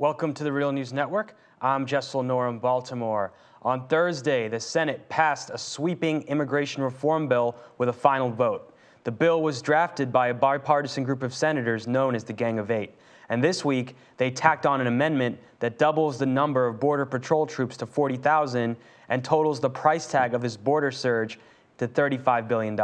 Welcome to the Real News Network. I'm Jessel Nora in Baltimore. On Thursday, the Senate passed a sweeping immigration reform bill with a final vote. The bill was drafted by a bipartisan group of senators known as the Gang of Eight. And this week, they tacked on an amendment that doubles the number of Border Patrol troops to 40,000 and totals the price tag of this border surge to $35 billion.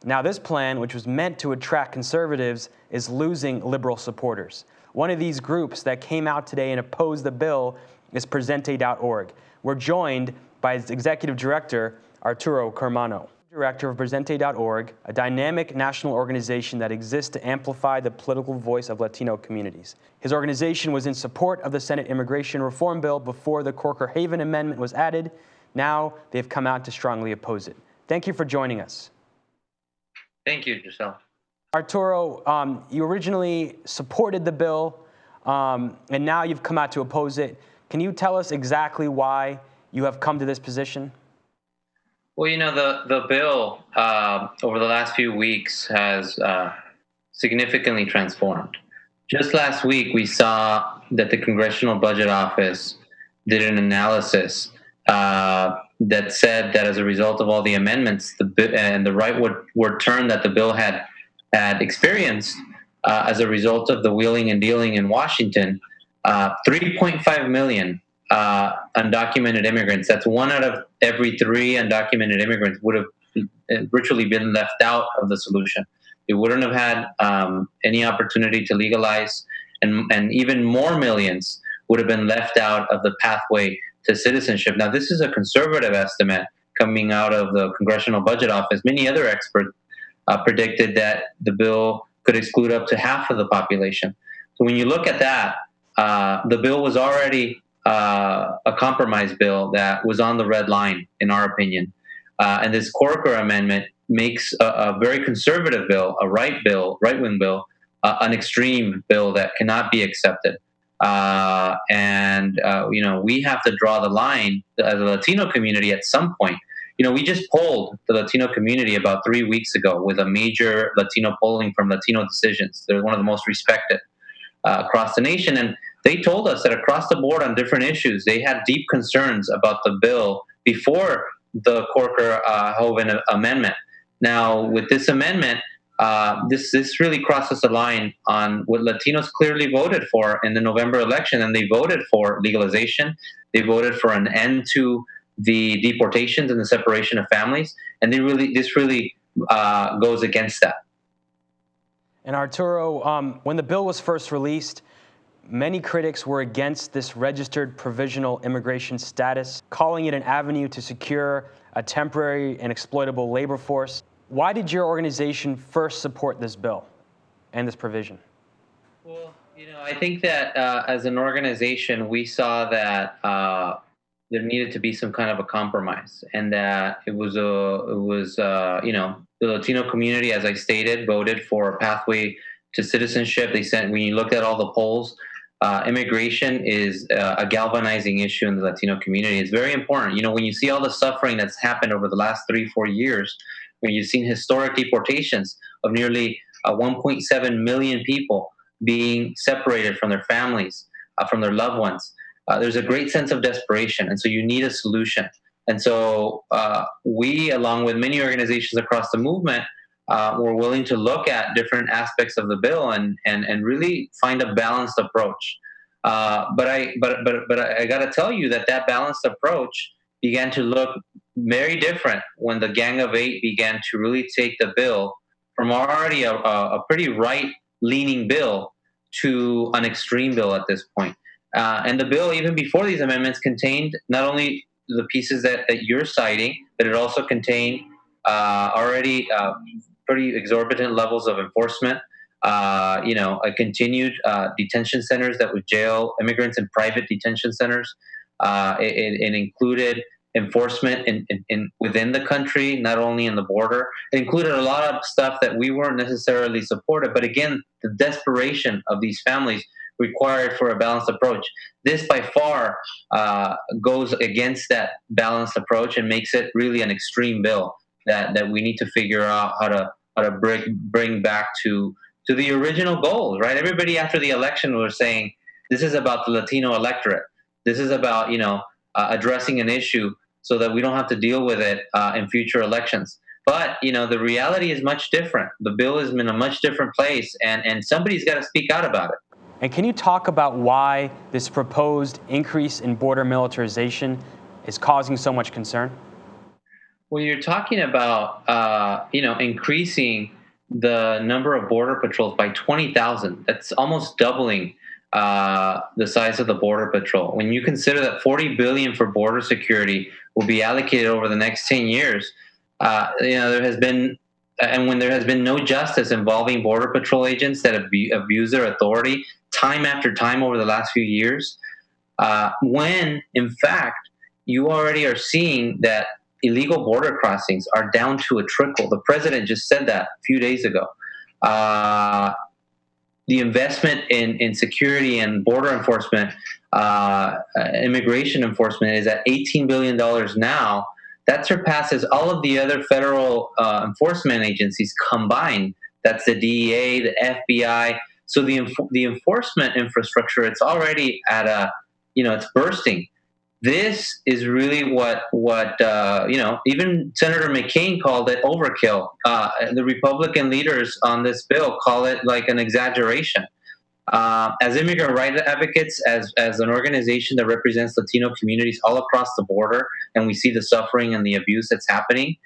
Now, this plan, which was meant to attract conservatives, is losing liberal supporters. One of these groups that came out today and opposed the bill is Presente.org. We're joined by its executive director, Arturo Carmano, director of Presente.org, a dynamic national organization that exists to amplify the political voice of Latino communities. His organization was in support of the Senate immigration reform bill before the Corker-Haven Amendment was added. Now they've come out to strongly oppose it. Thank you for joining us. Thank you, Giselle. Arturo, you originally supported the bill, and now you've come out to oppose it. Can you tell us exactly why you have come to this position? Well, the bill over the last few weeks has significantly transformed. Just last week, we saw that the Congressional Budget Office did an analysis that said that as a result of all the amendments and the rightward turn that the bill had experienced as a result of the wheeling and dealing in Washington, 3.5 million undocumented immigrants, that's one out of every three undocumented immigrants, would have virtually been left out of the solution. They wouldn't have had any opportunity to legalize, and even more millions would have been left out of the pathway to citizenship. Now, this is a conservative estimate coming out of the Congressional Budget Office. Many other experts predicted that the bill could exclude up to half of the population. So when you look at that, the bill was already a compromise bill that was on the red line, in our opinion. And this Corker Amendment makes a very conservative bill, a right-wing bill, an extreme bill that cannot be accepted. We have to draw the line as a Latino community at some point. We just polled the Latino community about 3 weeks ago with a major Latino polling from Latino Decisions. They're one of the most respected across the nation. And they told us that across the board on different issues, they had deep concerns about the bill before the Corker-Haven Amendment. Now, with this amendment, this really crosses the line on what Latinos clearly voted for in the November election, and they voted for legalization. They voted for an end to the deportations and the separation of families, and this really goes against that. And Arturo, when the bill was first released, many critics were against this registered provisional immigration status, calling it an avenue to secure a temporary and exploitable labor force. Why did your organization first support this bill and this provision? Well, I think that as an organization, we saw that there needed to be some kind of a compromise, and that it was the Latino community, as I stated, voted for a pathway to citizenship. When you look at all the polls, immigration is a galvanizing issue in the Latino community. It's very important. When you see all the suffering that's happened over the last 3-4 years, when you've seen historic deportations of nearly 1.7 million people being separated from their families, from their loved ones, there's a great sense of desperation, and so you need a solution. And so we, along with many organizations across the movement, were willing to look at different aspects of the bill and really find a balanced approach. But I got to tell you that balanced approach began to look very different when the Gang of Eight began to really take the bill from already a pretty right-leaning bill to an extreme bill at this point. And the bill, even before these amendments, contained not only the pieces that you're citing, but it also contained already pretty exorbitant levels of enforcement. A continued detention centers that would jail immigrants in private detention centers. It included enforcement in within the country, not only in the border. It included a lot of stuff that we weren't necessarily supportive, but again, the desperation of these families required for a balanced approach. This by far goes against that balanced approach and makes it really an extreme bill that we need to figure out how to bring back to the original goals, right? Everybody after the election was saying, This is about the Latino electorate. This is about addressing an issue so that we don't have to deal with it in future elections. But the reality is much different. The bill is in a much different place, and somebody's got to speak out about it. And can you talk about why this proposed increase in border militarization is causing so much concern? Well, you're talking about increasing the number of border patrols by 20,000. That's almost doubling the size of the border patrol. When you consider that 40 billion for border security will be allocated over the next 10 years, there has been, and when there has been no justice involving border patrol agents that abuse their authority time after time over the last few years, when in fact you already are seeing that illegal border crossings are down to a trickle. The president just said that a few days ago. Uh, the investment in security and border enforcement, immigration enforcement, is at $18 billion now. That surpasses all of the other federal enforcement agencies combined. That's the DEA, the FBI. So the enforcement infrastructure, it's already at it's bursting. This is really what even Senator McCain called it overkill. The Republican leaders on this bill call it like an exaggeration. As immigrant rights advocates, as an organization that represents Latino communities all across the border, and we see the suffering and the abuse that's happening,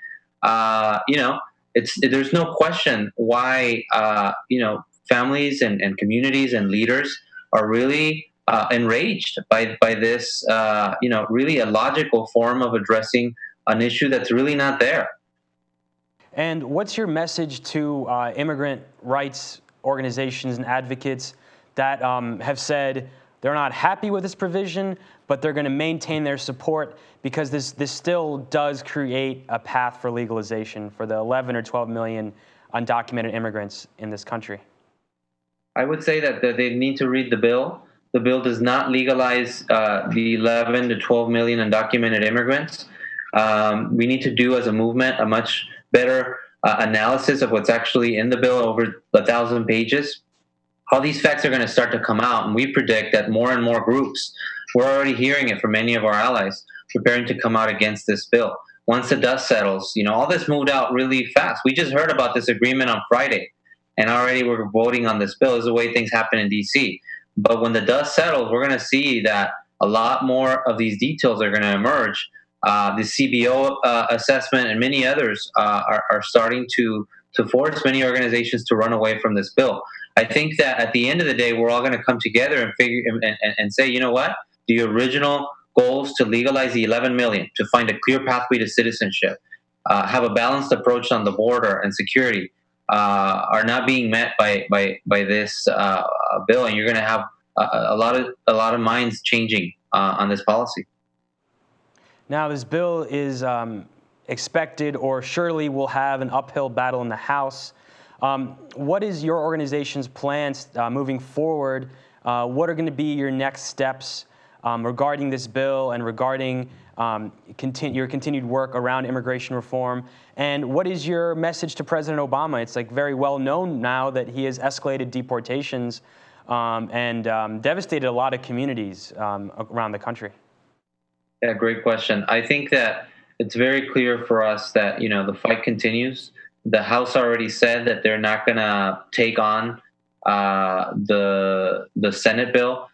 there's no question why families and communities and leaders are really enraged by this, really a logical form of addressing an issue that's really not there. And what's your message to immigrant rights organizations and advocates that have said they're not happy with this provision, but they're going to maintain their support because this still does create a path for legalization for the 11 or 12 million undocumented immigrants in this country? I would say that they need to read the bill. The bill does not legalize the 11 to 12 million undocumented immigrants. We need to do, as a movement, a much better analysis of what's actually in the bill, over 1,000 pages. All these facts are going to start to come out, and we predict that more and more groups, we're already hearing it from many of our allies, preparing to come out against this bill. Once the dust settles, all this moved out really fast. We just heard about this agreement on Friday, and already we're voting on this bill. This is the way things happen in D.C. But when the dust settles, we're going to see that a lot more of these details are going to emerge. The CBO assessment and many others are starting to force many organizations to run away from this bill. I think that at the end of the day, we're all going to come together and figure and say, you know what? The original goals to legalize the 11 million, to find a clear pathway to citizenship, have a balanced approach on the border and security, are not being met by this bill, and you're going to have a lot of minds changing on this policy. Now, this bill is expected, or surely will have, an uphill battle in the House. What is your organization's plans moving forward? What are going to be your next steps regarding this bill and regarding your continued work around immigration reform? And what is your message to President Obama? It's very well known now that he has escalated deportations and devastated a lot of communities around the country. Yeah, great question. I think that it's very clear for us that the fight continues. The House already said that they're not going to take on the Senate bill.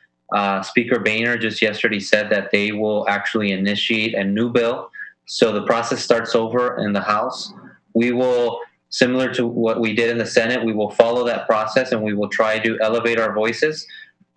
Speaker Boehner just yesterday said that they will actually initiate a new bill. So the process starts over in the House. We will, similar to what we did in the Senate, we will follow that process, and we will try to elevate our voices.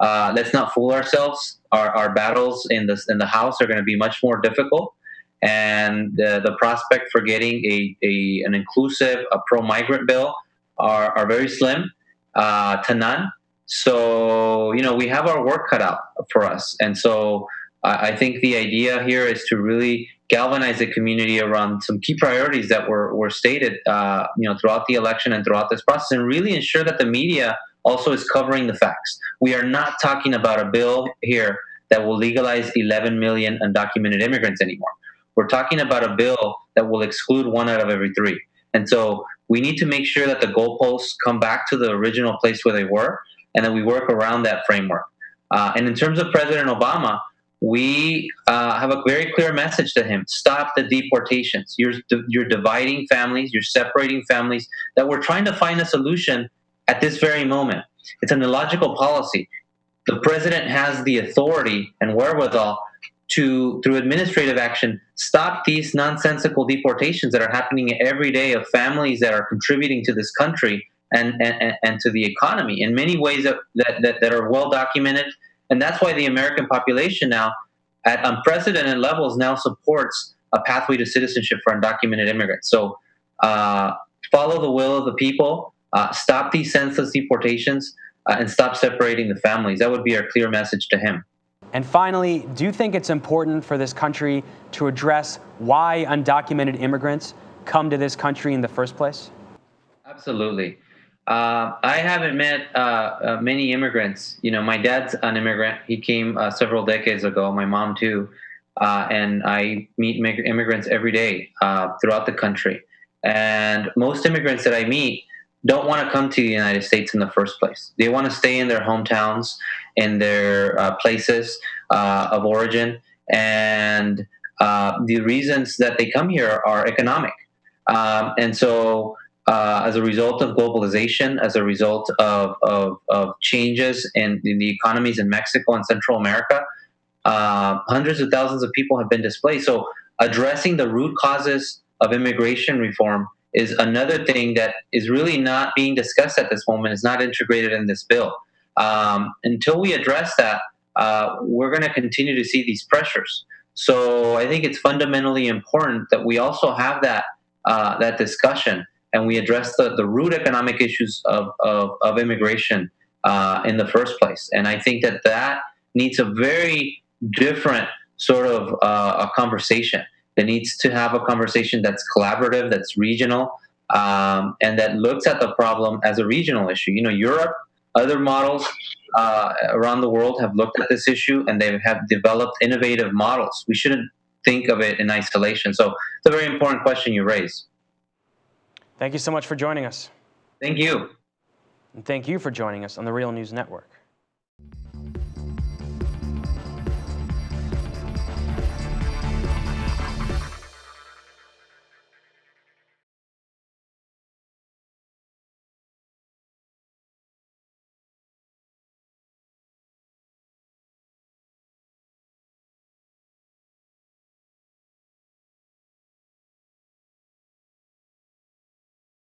Let's not fool ourselves. Our battles in the House are going to be much more difficult, and the prospect for getting an inclusive, a pro-migrant bill are very slim to none. So we have our work cut out for us, and so I think the idea here is to really galvanize the community around some key priorities that were stated throughout the election and throughout this process, and really ensure that the media also is covering the facts. We are not talking about a bill here that will legalize 11 million undocumented immigrants anymore. We're talking about a bill that will exclude 1 out of every 3. And so we need to make sure that the goalposts come back to the original place where they were, and that we work around that framework. And in terms of President Obama, we have a very clear message to him: stop the deportations. You're dividing families, you're separating families that we're trying to find a solution at this very moment. It's an illogical policy. The president has the authority and wherewithal to, through administrative action, stop these nonsensical deportations that are happening every day of families that are contributing to this country and to the economy in many ways that are well documented. And that's why the American population now, at unprecedented levels, now supports a pathway to citizenship for undocumented immigrants. So follow the will of the people, stop these senseless deportations, and stop separating the families. That would be our clear message to him. And finally, do you think it's important for this country to address why undocumented immigrants come to this country in the first place? Absolutely. I haven't met many immigrants. You know, my dad's an immigrant. He came several decades ago. My mom too, and I meet immigrants every day throughout the country. And most immigrants that I meet don't want to come to the United States in the first place. They want to stay in their hometowns, in their places of origin, and the reasons that they come here are economic. And so as a result of globalization, as a result of changes in the economies in Mexico and Central America, hundreds of thousands of people have been displaced. So addressing the root causes of immigration reform is another thing that is really not being discussed at this moment. It's not integrated in this bill. Until we address that, we're going to continue to see these pressures. So I think it's fundamentally important that we also have that discussion, and we address the root economic issues of immigration in the first place. And I think that needs a very different sort of a conversation. It needs to have a conversation that's collaborative, that's regional, and that looks at the problem as a regional issue. You know, Europe, other models around the world have looked at this issue, and they have developed innovative models. We shouldn't think of it in isolation. So it's a very important question you raise. Thank you so much for joining us. Thank you. And thank you for joining us on the Real News Network.